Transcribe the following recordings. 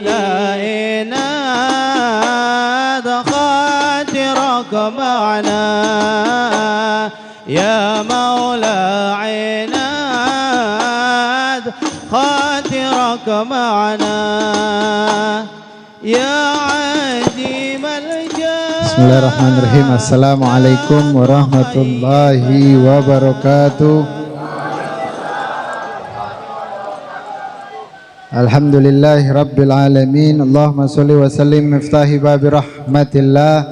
لا إناد خاطرك معنا يا مولا عناد خاطرك معنا يا عديم الجاه. Bismillahirrahmanirrahim. Assalamualaikum warahmatullahi wabarakatuh. Alhamdulillahi rabbil alamin. Allahumma sholli wa sallim miftahi babi rahmatillah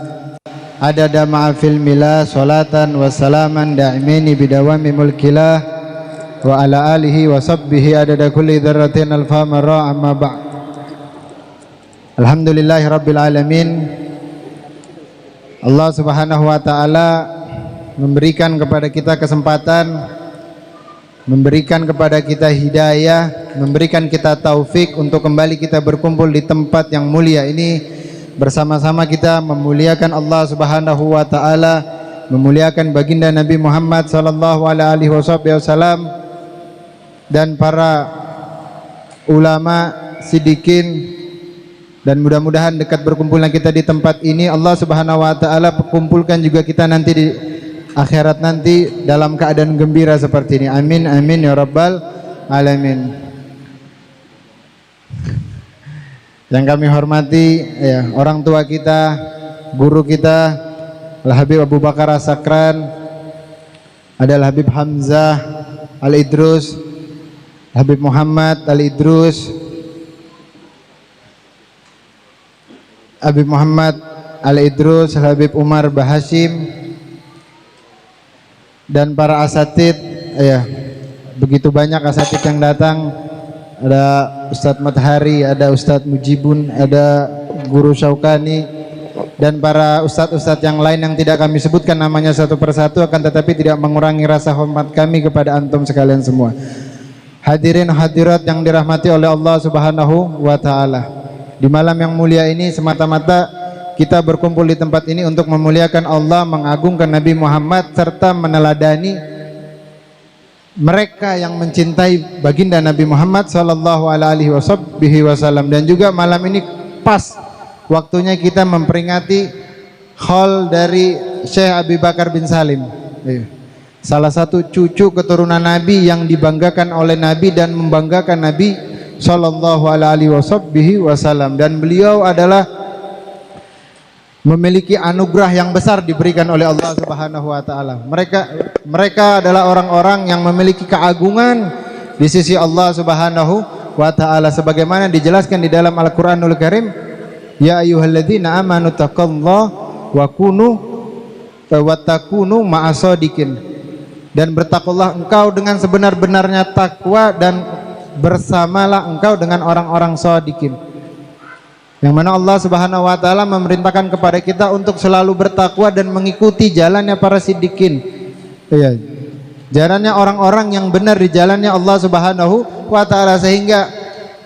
adada ma'afil milah salatan wa salaman da'imini bidawami mulkillah wa ala alihi wa sahbihi adada kulli dzarratin alfamara amma ba'd. Alhamdulillahi rabbil alamin. Allah subhanahu wa ta'ala memberikan kepada kita kesempatan, memberikan kepada kita hidayah, memberikan kita taufik untuk kembali kita berkumpul di tempat yang mulia ini, bersama-sama kita memuliakan Allah subhanahu wa ta'ala, memuliakan baginda Nabi Muhammad sallallahu alaihi wasallam dan para ulama sidikin. Dan mudah-mudahan dekat berkumpulnya kita di tempat ini, Allah subhanahu wa ta'ala kumpulkan juga kita nanti di akhirat nanti dalam keadaan gembira seperti ini. Amin amin ya rabbal alamin. Yang kami hormati ya, orang tua kita, guru kita Al-Habib Abu Bakar As-Sakran, ada Al-Habib Hamzah Al-Idrus, Habib Muhammad Al-Idrus, Habib Muhammad Al-Idrus, Habib Umar Bahashim, dan para asatid ya, begitu banyak asatid yang datang. Ada Ustadz Matahari, ada Ustadz Mujibun, ada Guru Syaukani, dan para ustadz-ustadz yang lain yang tidak kami sebutkan namanya satu persatu, akan tetapi tidak mengurangi rasa hormat kami kepada antum sekalian semua. Hadirin hadirat yang dirahmati oleh Allah subhanahu wa ta'ala, di malam yang mulia ini semata-mata kita berkumpul di tempat ini untuk memuliakan Allah, mengagungkan Nabi Muhammad, serta meneladani mereka yang mencintai baginda Nabi Muhammad sallallahu alaihi wasallam. Dan juga malam ini pas waktunya kita memperingati haul dari Syekh Abi Bakar bin Salim, salah satu cucu keturunan Nabi yang dibanggakan oleh Nabi dan membanggakan Nabi sallallahu alaihi wasallam. Dan beliau adalah memiliki anugerah yang besar diberikan oleh Allah subhanahu wa ta'ala. Mereka adalah orang-orang yang memiliki keagungan di sisi Allah subhanahu wa ta'ala, sebagaimana dijelaskan di dalam Al-Quranul Karim, ya ayyuhalladzina amanu taqallaha wa takunu ma'asodikin, dan bertakwalah engkau dengan sebenar-benarnya takwa, dan bersamalah engkau dengan orang-orang shadiqin. Yang mana Allah subhanahu wa ta'ala memerintahkan kepada kita untuk selalu bertakwa dan mengikuti jalannya para siddiqin, ya, jalannya orang-orang yang benar di jalannya Allah subhanahu wa ta'ala, sehingga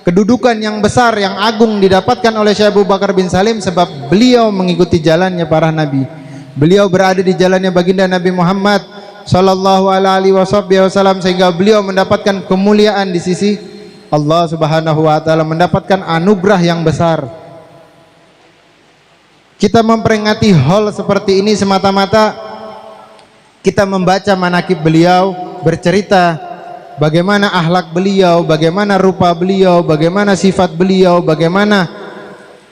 kedudukan yang besar, yang agung didapatkan oleh Syekh Abu Bakar bin Salim sebab beliau mengikuti jalannya para nabi. Beliau berada di jalannya baginda Nabi Muhammad sallallahu alaihi wasallam, sehingga beliau mendapatkan kemuliaan di sisi Allah subhanahu wa ta'ala, mendapatkan anugerah yang besar. Kita memperingati haul seperti ini semata-mata kita membaca manaqib beliau, bercerita bagaimana akhlak beliau, bagaimana rupa beliau, bagaimana sifat beliau, bagaimana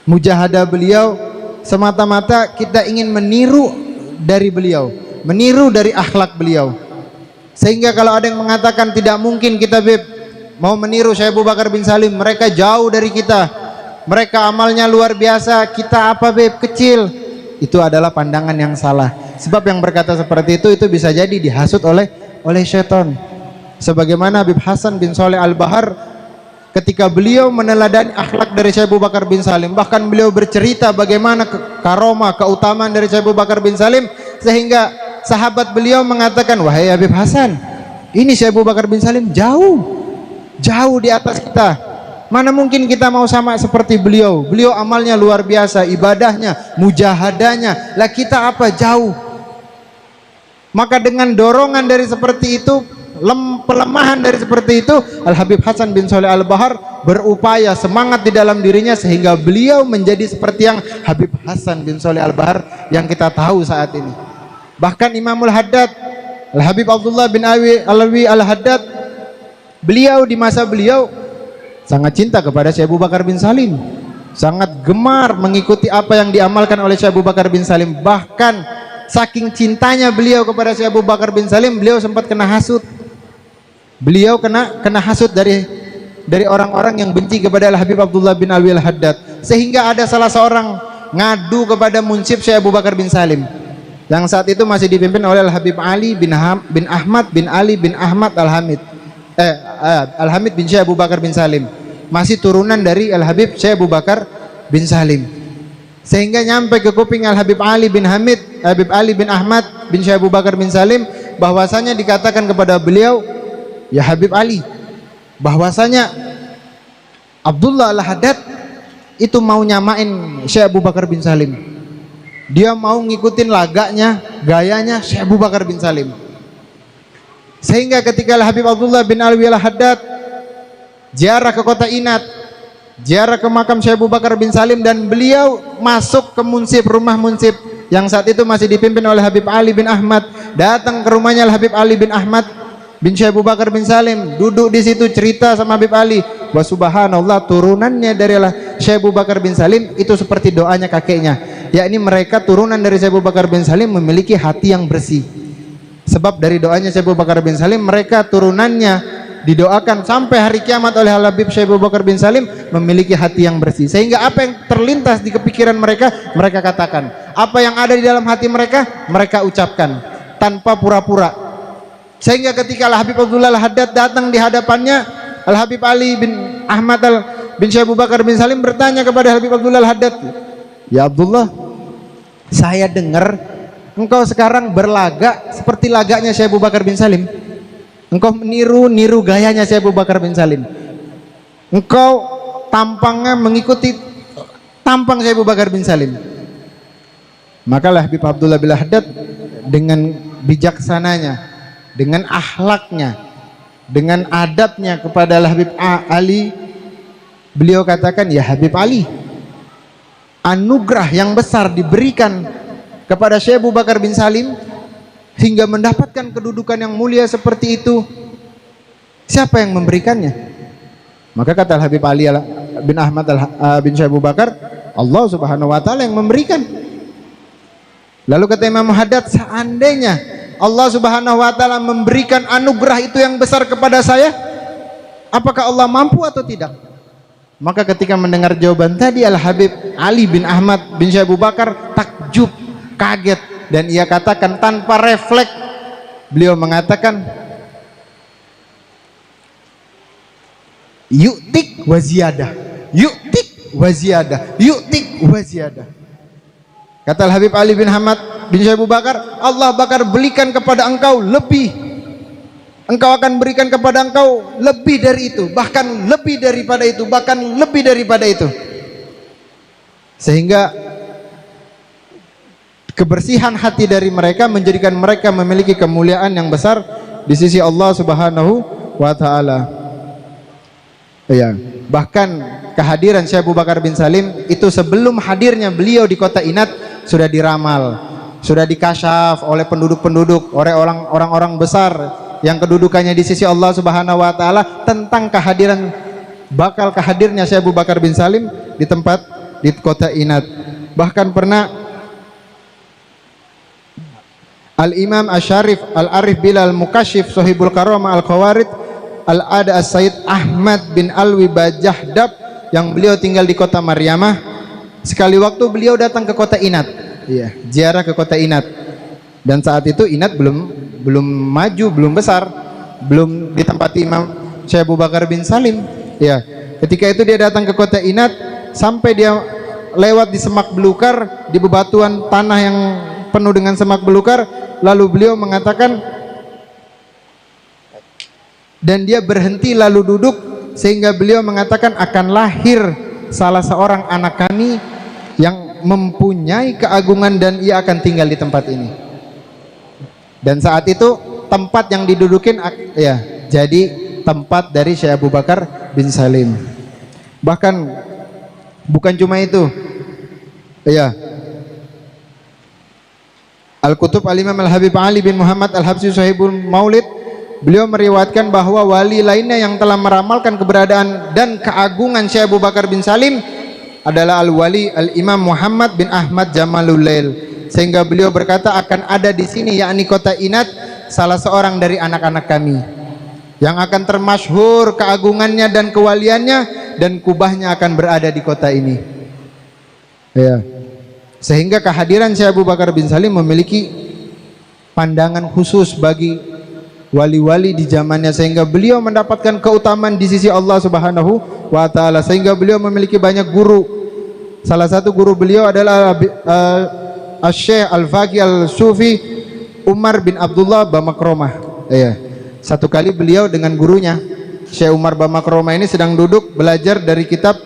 mujahadah beliau. Semata-mata kita ingin meniru dari beliau, meniru dari akhlak beliau. Sehingga kalau ada yang mengatakan tidak mungkin kita mau meniru Syekh Abu Bakar bin Salim, mereka jauh dari kita, mereka amalnya luar biasa, kita apa kecil, itu adalah pandangan yang salah. Sebab yang berkata seperti itu bisa jadi dihasut oleh syaitan. Sebagaimana Habib Hasan bin Sholeh Al-Bahar, ketika beliau meneladani akhlak dari Syekh Abu Bakar bin Salim, bahkan beliau bercerita bagaimana karomah, keutamaan dari Syekh Abu Bakar bin Salim, sehingga sahabat beliau mengatakan, wahai Habib Hasan, ini Syekh Abu Bakar bin Salim jauh di atas kita. Mana mungkin kita mau sama seperti beliau? Beliau amalnya luar biasa, ibadahnya, mujahadahnya. Lah kita apa? Jauh. Maka dengan dorongan dari seperti itu, pelemahan dari seperti itu, Al Habib Hasan bin Shalih Al Bahar berupaya semangat di dalam dirinya sehingga beliau menjadi seperti yang Habib Hasan bin Shalih Al Bahar yang kita tahu saat ini. Bahkan Imamul Haddad Al Habib Abdullah bin Alwi Al Haddad, beliau di masa beliau sangat cinta kepada Syekh Abu Bakar bin Salim, sangat gemar mengikuti apa yang diamalkan oleh Syekh Abu Bakar bin Salim. Bahkan saking cintanya beliau kepada Syekh Abu Bakar bin Salim, beliau sempat kena hasut. Beliau kena hasut dari orang-orang yang benci kepada Al Habib Abdullah bin Alwi Al Haddad, sehingga ada salah seorang ngadu kepada munsib Syekh Abu Bakar bin Salim yang saat itu masih dipimpin oleh Al Habib Ali bin Ahmad bin Ali bin Ahmad Al Hamid Al Hamid bin Syekh Abu Bakar bin Salim, masih turunan dari Al Habib Syekh Abu Bakar bin Salim, sehingga nyampe ke kuping Al Habib Ali bin Ahmad bin Syekh Abu Bakar bin Salim bahwasanya dikatakan kepada beliau, ya Habib Ali, bahwasanya Abdullah Al Haddad itu mau nyamain Syekh Abu Bakar bin Salim, dia mau ngikutin laganya, gayanya Syekh Abu Bakar bin Salim. Sehingga ketika Al Habib Abdullah bin Alwi Al Haddad ziarah ke kota Inat, ziarah ke makam Syekh Abu Bakar bin Salim, dan beliau masuk ke rumah munsib yang saat itu masih dipimpin oleh Habib Ali bin Ahmad, datang ke rumahnya Al Habib Ali bin Ahmad bin Syekh Abu Bakar bin Salim, duduk di situ cerita sama Habib Ali, wa subhanallah, turunannya dari Syekh Abu Bakar bin Salim itu seperti doanya kakeknya, yakni mereka turunan dari Syekh Abu Bakar bin Salim memiliki hati yang bersih. Sebab dari doanya Syekh Abu Bakar bin Salim, mereka turunannya didoakan sampai hari kiamat oleh Al Habib Syekh Abu Bakar bin Salim memiliki hati yang bersih, sehingga apa yang terlintas di kepikiran mereka, mereka katakan, apa yang ada di dalam hati mereka, mereka ucapkan tanpa pura-pura. Sehingga ketika Al Habib Abdullah Al Haddad datang di hadapannya, Al Habib Ali bin Ahmad bin Syekh Abu Bakar bin Salim bertanya kepada Al Habib Abdullah Al Haddad, ya Abdullah, saya dengar engkau sekarang berlaga seperti laganya Syekh Abu Bakar bin Salim. Engkau niru gayanya Syekh Abu Bakar bin Salim. Engkau tampangnya mengikuti tampang Syekh Abu Bakar bin Salim. Maka Habib Abdullah bin Haddad dengan bijaksananya, dengan akhlaknya, dengan adabnya kepada Habib Ali, beliau katakan, ya Habib Ali, anugerah yang besar diberikan kepada Syekh Abu Bakar bin Salim hingga mendapatkan kedudukan yang mulia seperti itu, siapa yang memberikannya? Maka kata Habib Ali bin Ahmad bin Syekh Abu Bakar, Allah Subhanahu wa taala yang memberikan. Lalu kata Imam Haddad, seandainya Allah Subhanahu wa taala memberikan anugerah itu yang besar kepada saya, apakah Allah mampu atau tidak? Maka ketika mendengar jawaban tadi, Al Habib Ali bin Ahmad bin Syekh Abu Bakar takjub, kaget, dan ia katakan tanpa refleks, beliau mengatakan, yu'tik wa ziyadah, yu'tik wa ziyadah, yu'tik wa ziyadah. Kata Al Habib Ali bin Ahmad bin Syekh Abu Bakar, Allah bakal berikan kepada engkau lebih, engkau akan berikan kepada engkau lebih dari itu, bahkan lebih daripada itu, bahkan lebih daripada itu. Sehingga kebersihan hati dari mereka menjadikan mereka memiliki kemuliaan yang besar di sisi Allah Subhanahu wa taala. Ya, bahkan kehadiran Syekh Abu Bakar bin Salim itu sebelum hadirnya beliau di kota Inat sudah diramal, sudah dikasyaf oleh penduduk-penduduk, oleh orang-orang besar yang kedudukannya di sisi Allah Subhanahu wa taala tentang bakal kehadirnya Syekh Abu Bakar bin Salim di kota Inat. Bahkan pernah Al-Imam Asy-Syarif Al-Arif Bilal Mukashif Sohibul Karamah Al-Khawarid Al-Ada As-Sayyid Ahmad bin Alwi Bajahdab yang beliau tinggal di kota Maryamah, sekali waktu beliau datang ke kota Inat, iya, ziarah ke kota Inat, dan saat itu Inat belum maju, belum besar, belum ditempati Imam Syekh Abu Bakar bin Salim. Ya, ketika itu dia datang ke kota Inat, sampai dia lewat di semak belukar, di bebatuan tanah yang penuh dengan semak belukar, lalu beliau mengatakan, dan dia berhenti lalu duduk, sehingga beliau mengatakan, akan lahir salah seorang anak kami yang mempunyai keagungan dan ia akan tinggal di tempat ini. Dan saat itu tempat yang didudukin ya jadi tempat dari Syekh Abu Bakar bin Salim. Bahkan bukan cuma itu, ya, Al-Kutub Al-Imam Al-Habib Ali bin Muhammad Al-Habsyi Sahibul Maulid, beliau meriwayatkan bahwa wali lainnya yang telah meramalkan keberadaan dan keagungan Syekh Abu Bakar bin Salim adalah Al-Wali Al-Imam Muhammad bin Ahmad Jamalul Lail, sehingga beliau berkata akan ada di sini yakni kota Inat salah seorang dari anak-anak kami yang akan termasyhur keagungannya dan kewaliannya, dan kubahnya akan berada di kota ini. Ya. Sehingga kehadiran Syekh Abu Bakar bin Salim memiliki pandangan khusus bagi wali-wali di zamannya, sehingga beliau mendapatkan keutamaan di sisi Allah Subhanahu wa taala, sehingga beliau memiliki banyak guru. Salah satu guru beliau adalah Syekh Al-Faqih Al-Sufi Umar bin Abdullah Bamakromah. Ya. Satu kali beliau dengan gurunya Syekh Umar Bamakromah ini sedang duduk belajar dari kitab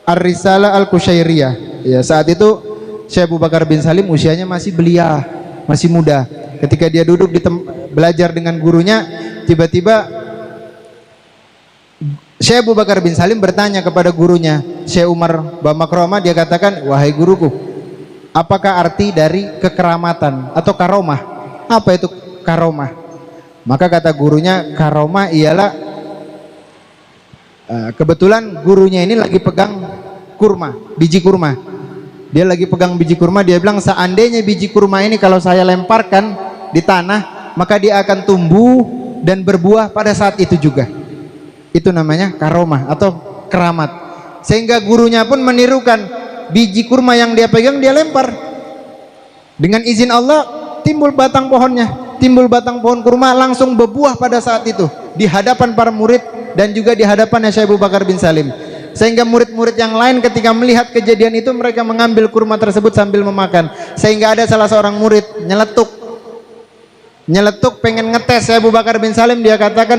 Ar-Risalah Al-Kusyairiyah. Ya, saat itu Syekh Abu Bakar bin Salim usianya masih belia, masih muda. Ketika dia duduk belajar dengan gurunya, tiba-tiba Syekh Abu Bakar bin Salim bertanya kepada gurunya Syekh Umar Bamakromah, dia katakan, "Wahai guruku, apakah arti dari kekeramatan atau karomah? Apa itu karomah?" Maka kata gurunya, karomah ialah kebetulan gurunya ini lagi pegang kurma, biji kurma. Dia lagi pegang biji kurma, dia bilang seandainya biji kurma ini kalau saya lemparkan di tanah, maka dia akan tumbuh dan berbuah pada saat itu juga. Itu namanya karomah atau keramat. Sehingga gurunya pun menirukan, biji kurma yang dia pegang dia lempar. Dengan izin Allah timbul batang pohonnya. Timbul batang pohon kurma langsung berbuah pada saat itu di hadapan para murid dan juga di hadapan Syekh Abu Bakar bin Salim, sehingga murid-murid yang lain ketika melihat kejadian itu mereka mengambil kurma tersebut sambil memakan, sehingga ada salah seorang murid nyeletuk pengen ngetes Syekh Abu Bakar bin Salim. Dia katakan,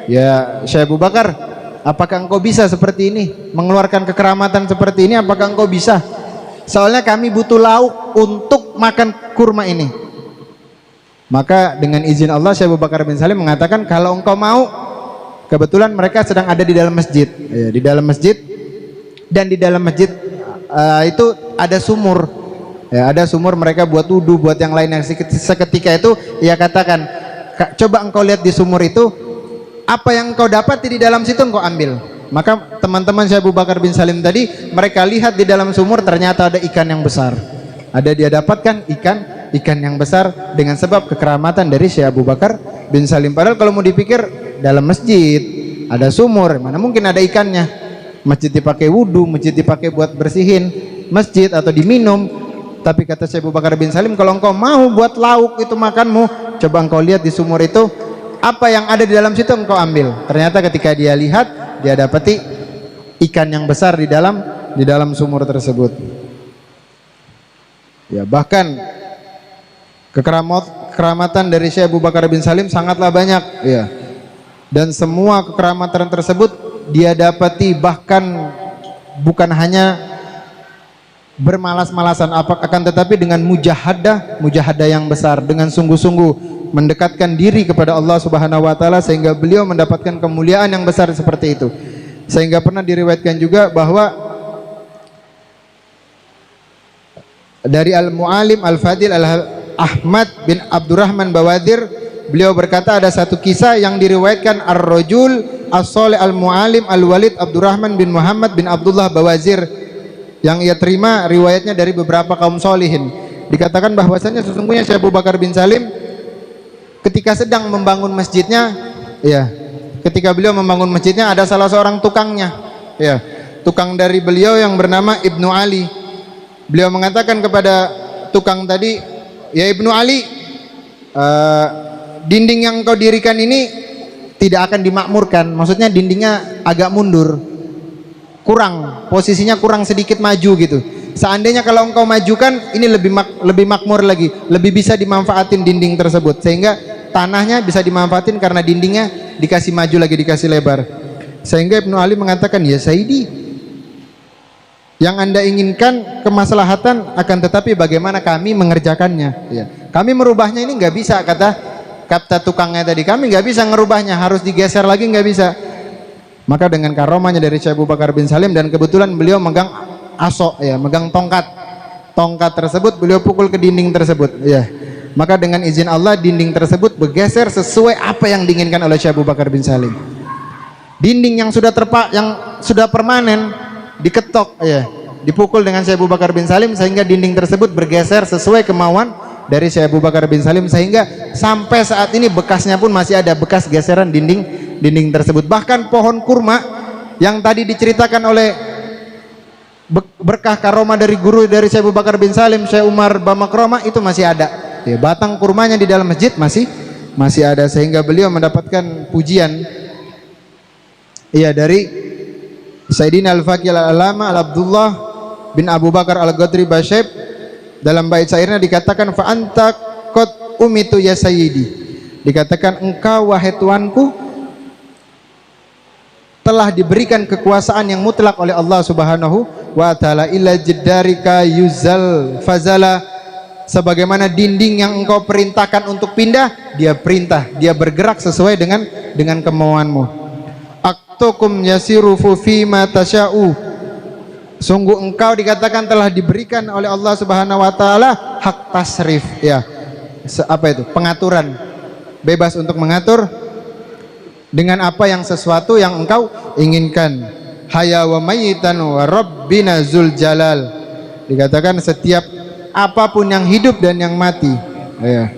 "Ya Syekh Abu Bakar, apakah engkau bisa seperti ini mengeluarkan kekeramatan seperti ini? Apakah engkau bisa? Soalnya kami butuh lauk untuk makan kurma ini." Maka dengan izin Allah Syekh Abu Bakar bin Salim mengatakan, "Kalau engkau mau," kebetulan mereka sedang ada di dalam masjid, ya, di dalam masjid, dan di dalam masjid itu ada sumur, ya, ada sumur mereka buat wudu, buat yang lain. Yang seketika itu ia katakan, "Coba engkau lihat di sumur itu, apa yang engkau dapati di dalam situ engkau ambil." Maka teman-teman Syekh Abu Bakar bin Salim tadi, mereka lihat di dalam sumur ternyata ada ikan yang besar. Ada dia dapatkan ikan yang besar dengan sebab kekeramatan dari Syekh Abu Bakar bin Salim. Padahal kalau mau dipikir, dalam masjid ada sumur, mana mungkin ada ikannya? Masjid dipakai wudhu, masjid dipakai buat bersihin masjid atau diminum. Tapi kata Syekh Abu Bakar bin Salim, kalau engkau mau buat lauk itu makanmu, coba engkau lihat di sumur itu, apa yang ada di dalam situ engkau ambil. Ternyata ketika dia lihat, dia dapati ikan yang besar di dalam sumur tersebut. Ya, bahkan kekeramatan dari Syekh Abu Bakar bin Salim sangatlah banyak, ya. Dan semua kekeramatan tersebut dia dapati bahkan bukan hanya bermalas-malasan, akan tetapi dengan mujahadah yang besar, dengan sungguh-sungguh mendekatkan diri kepada Allah Subhanahu wa taala, sehingga beliau mendapatkan kemuliaan yang besar seperti itu. Sehingga pernah diriwayatkan juga bahwa dari Al-Mu'alim Al-Fadil Ahmad bin Abdurrahman Bawadir, beliau berkata ada satu kisah yang diriwayatkan Ar-Rajul As-Salih Al-Mu'alim Al-Walid Abdurrahman bin Muhammad bin Abdullah Bawazir, yang ia terima riwayatnya dari beberapa kaum solihin. Dikatakan bahwasanya sesungguhnya Syekh Abu Bakar bin Salim ketika sedang membangun masjidnya, ya, ketika beliau membangun masjidnya ada salah seorang tukangnya, ya, tukang dari beliau yang bernama Ibnu Ali. Beliau mengatakan kepada tukang tadi, "Ya Ibnu Ali, dinding yang kau dirikan ini tidak akan dimakmurkan." Maksudnya dindingnya agak mundur, kurang, posisinya kurang sedikit maju gitu. Seandainya kalau engkau majukan, ini lebih makmur lagi, lebih bisa dimanfaatin dinding tersebut, sehingga tanahnya bisa dimanfaatin karena dindingnya dikasih maju lagi, dikasih lebar. Sehingga Ibnu Ali mengatakan, "Ya Sayyidi, yang Anda inginkan kemaslahatan, akan tetapi bagaimana kami mengerjakannya, ya. Kami merubahnya ini nggak bisa," kata kata tukangnya tadi, kami nggak bisa ngerubahnya, harus digeser lagi, nggak bisa. Maka dengan karomahnya dari Syekh Abu Bakar bin Salim, dan kebetulan beliau megang asok, ya, megang tongkat tersebut, beliau pukul ke dinding tersebut, ya. Maka dengan izin Allah dinding tersebut bergeser sesuai apa yang diinginkan oleh Syekh Abu Bakar bin Salim. Dinding yang sudah permanen diketok, ya, dipukul dengan Syekh Abu Bakar bin Salim sehingga dinding tersebut bergeser sesuai kemauan dari Syekh Abu Bakar bin Salim, sehingga sampai saat ini bekasnya pun masih ada, bekas geseran dinding tersebut. Bahkan pohon kurma yang tadi diceritakan oleh berkah karomah dari guru dari Syekh Abu Bakar bin Salim, Syekh Umar Bamakromah, itu masih ada. Ya, batang kurmanya di dalam masjid masih ada, sehingga beliau mendapatkan pujian, iya, dari Sayyidina Al-Faqih Al-Alama Al-Abdullah bin Abu Bakar Al-Ghadri Basyib. Dalam bait syairnya dikatakan, fa anta qad umitu ya sayyidi, dikatakan engkau wahai tuanku telah diberikan kekuasaan yang mutlak oleh Allah Subhanahu wa taala, ila jiddarika yuzal fazala, sebagaimana dinding yang engkau perintahkan untuk pindah, dia perintah, dia bergerak sesuai dengan kemauanmu. Aktukum yasiru fi ma tasya'u, sungguh engkau dikatakan telah diberikan oleh Allah Subhanahu wa taala hak tasrif, ya, apa itu, pengaturan, bebas untuk mengatur dengan apa yang sesuatu yang engkau inginkan. Haya wa mayitan wa rabbina zul jalal, dikatakan setiap apapun yang hidup dan yang mati, ya,